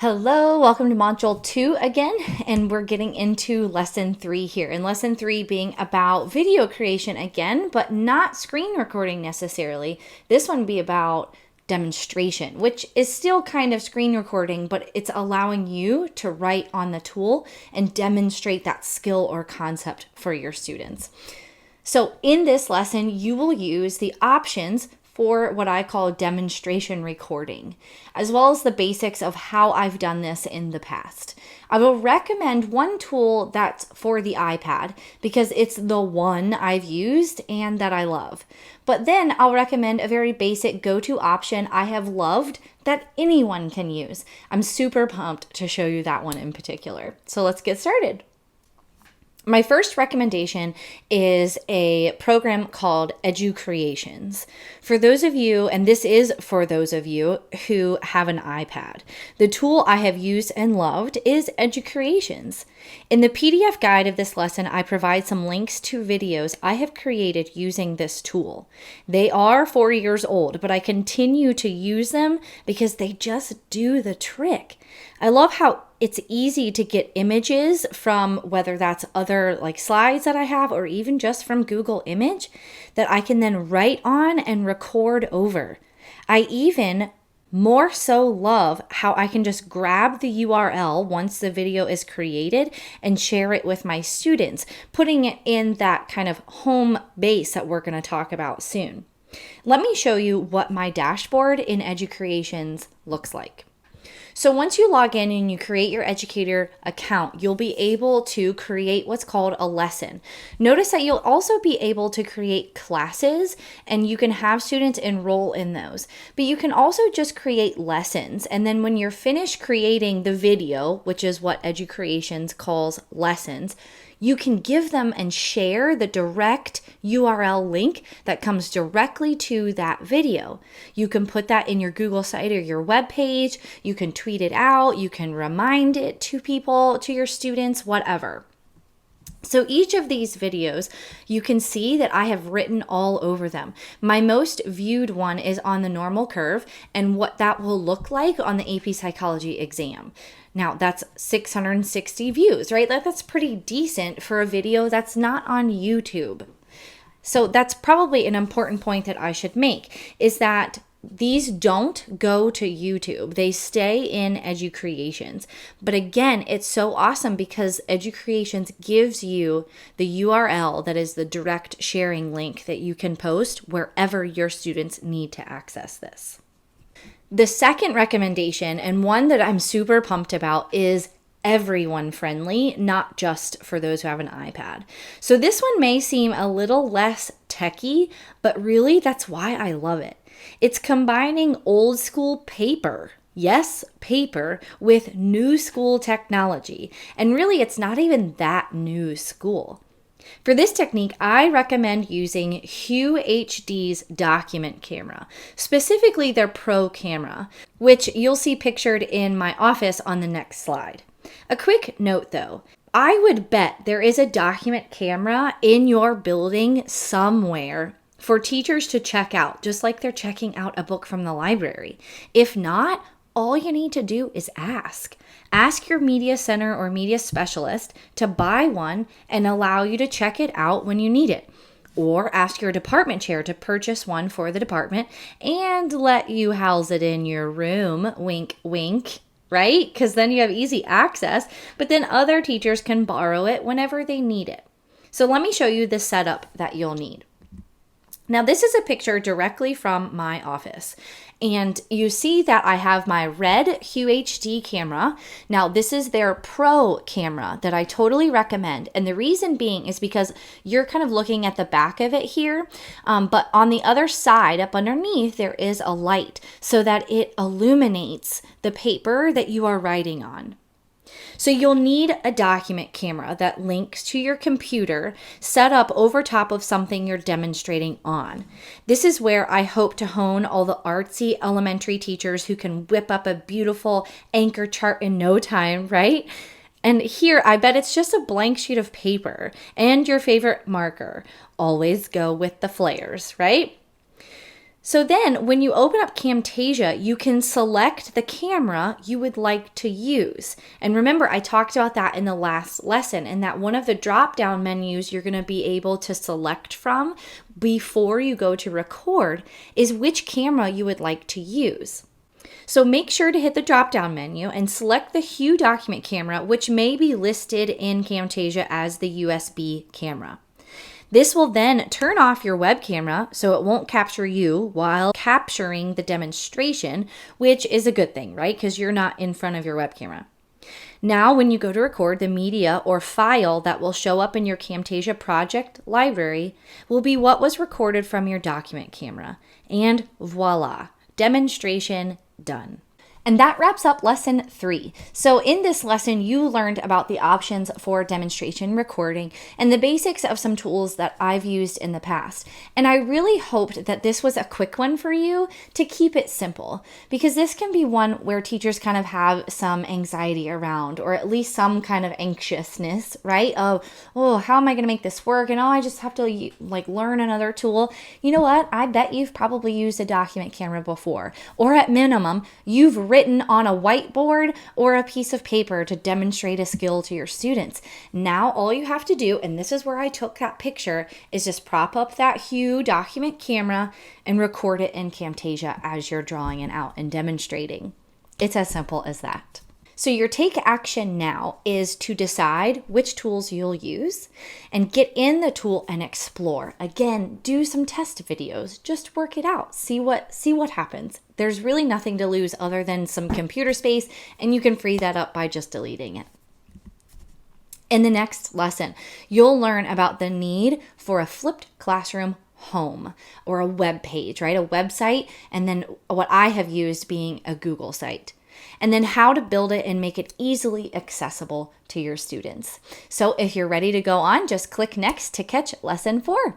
Hello, welcome to Module 2 again, and we're getting into Lesson 3 here. And Lesson 3 being about video creation again, but not screen recording necessarily. This one be about demonstration, which is still kind of screen recording, but it's allowing you to write on the tool and demonstrate that skill or concept for your students. So in this lesson, you will use the options for what I call demonstration recording, as well as the basics of how I've done this in the past. I will recommend one tool that's for the iPad because it's the one I've used and that I love. But then I'll recommend a very basic go-to option I have loved that anyone can use. I'm super pumped to show you that one in particular. So let's get started. My first recommendation is a program called EduCreations. For those of you, and this is for those of you who have an iPad, the tool I have used and loved is EduCreations. In the PDF guide of this lesson, I provide some links to videos I have created using this tool. They are 4 years old, but I continue to use them because they just do the trick. I love how it's easy to get images from whether that's other slides that I have or even just from Google Image that I can then write on and record over. I even more so love how I can just grab the URL once the video is created and share it with my students, putting it in that kind of home base that we're going to talk about soon. Let me show you what my dashboard in EduCreations looks like. So once you log in and you create your educator account, you'll be able to create what's called a lesson. Notice that you'll also be able to create classes and you can have students enroll in those. But you can also just create lessons. And then when you're finished creating the video, which is what EduCreations calls lessons, you can give them and share the direct URL link that comes directly to that video. You can put that in your Google site or your web page. You can tweet it out. You can remind it to people, to your students, whatever. So each of these videos, you can see that I have written all over them. My most viewed one is on the normal curve and what that will look like on the AP Psychology exam. Now that's 660 views, right? That's pretty decent for a video that's not on YouTube. So that's probably an important point that I should make is that these don't go to YouTube. They stay in EduCreations. But again, it's so awesome because EduCreations gives you the URL that is the direct sharing link that you can post wherever your students need to access this. The second recommendation, and one that I'm super pumped about, is everyone friendly, not just for those who have an iPad. So this one may seem a little less techy, but really that's why I love it. It's combining old school paper, yes, paper, with new school technology. And really, it's not even that new school. For this technique, I recommend using Hue HD's document camera, specifically their Pro camera, which you'll see pictured in my office on the next slide. A quick note though, I would bet there is a document camera in your building somewhere for teachers to check out, just like they're checking out a book from the library. If not, all you need to do is ask. Ask your media center or media specialist to buy one and allow you to check it out when you need it. Or ask your department chair to purchase one for the department and let you house it in your room, wink, wink, right? Because then you have easy access, but then other teachers can borrow it whenever they need it. So let me show you the setup that you'll need. Now, this is a picture directly from my office, and you see that I have my red Hue HD camera. Now, this is their Pro camera that I totally recommend, and the reason being is because you're kind of looking at the back of it here, but on the other side, up underneath, there is a light so that it illuminates the paper that you are writing on. So you'll need a document camera that links to your computer set up over top of something you're demonstrating on. This is where I hope to hone all the artsy elementary teachers who can whip up a beautiful anchor chart in no time, right? And here, I bet it's just a blank sheet of paper and your favorite marker. Always go with the flares, right? So then when you open up Camtasia, you can select the camera you would like to use. And remember, I talked about that in the last lesson, and that one of the drop-down menus you're going to be able to select from before you go to record is which camera you would like to use. So make sure to hit the drop-down menu and select the Hue document camera, which may be listed in Camtasia as the USB camera. This will then turn off your web camera so it won't capture you while capturing the demonstration, which is a good thing, right? Because you're not in front of your web camera. Now, when you go to record, the media or file that will show up in your Camtasia project library will be what was recorded from your document camera. And voila, demonstration done. And that wraps up lesson 3. So in this lesson, you learned about the options for demonstration recording and the basics of some tools that I've used in the past. And I really hoped that this was a quick one for you to keep it simple, because this can be one where teachers kind of have some anxiety around, or at least some kind of anxiousness, right? Of, oh, how am I going to make this work? And oh, I just have to learn another tool. You know what? I bet you've probably used a document camera before, or at minimum, you've written on a whiteboard or a piece of paper to demonstrate a skill to your students. Now all you have to do, and this is where I took that picture, is just prop up that Hue document camera and record it in Camtasia as you're drawing it out and demonstrating. It's as simple as that. So your take action now is to decide which tools you'll use and get in the tool and explore. Again, do some test videos, just work it out, see what happens. There's really nothing to lose other than some computer space, and you can free that up by just deleting it. In the next lesson, you'll learn about the need for a flipped classroom home or a web page, right? A website, and then what I have used being a Google site. And then how to build it and make it easily accessible to your students. So if you're ready to go on, just click next to catch lesson 4.